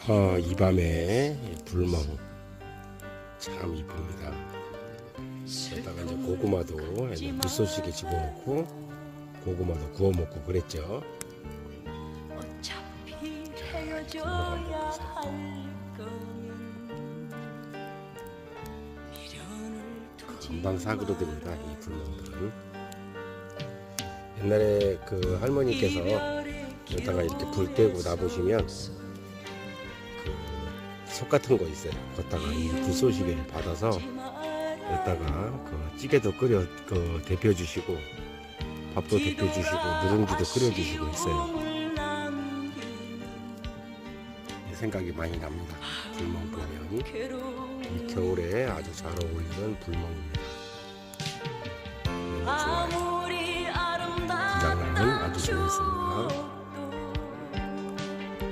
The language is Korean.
이 밤에 불멍 참 이쁩니다. 여기다가 이제 고구마도 불쏘시개 집어넣고 고구마도 구워 먹고 그랬죠. 자, 불멍 한번 보세요. 금방 사그러듭니다. 이 불멍들은 옛날에 그 할머니께서 여기다가 이렇게 불 떼고 놔보시면 속 같은 거 있어요. 거기다가 이 불쏘시개를 받아서 여기다가 그 찌개도 끓여 데펴 주시고 밥도 데펴 주시고 누룽지도 끓여 주시고 있어요. 생각이 많이 납니다. 불멍 보면 이 겨울에 아주 잘 어울리는 불멍입니다. 너무 좋아요. 분장은 아주 재밌습니다.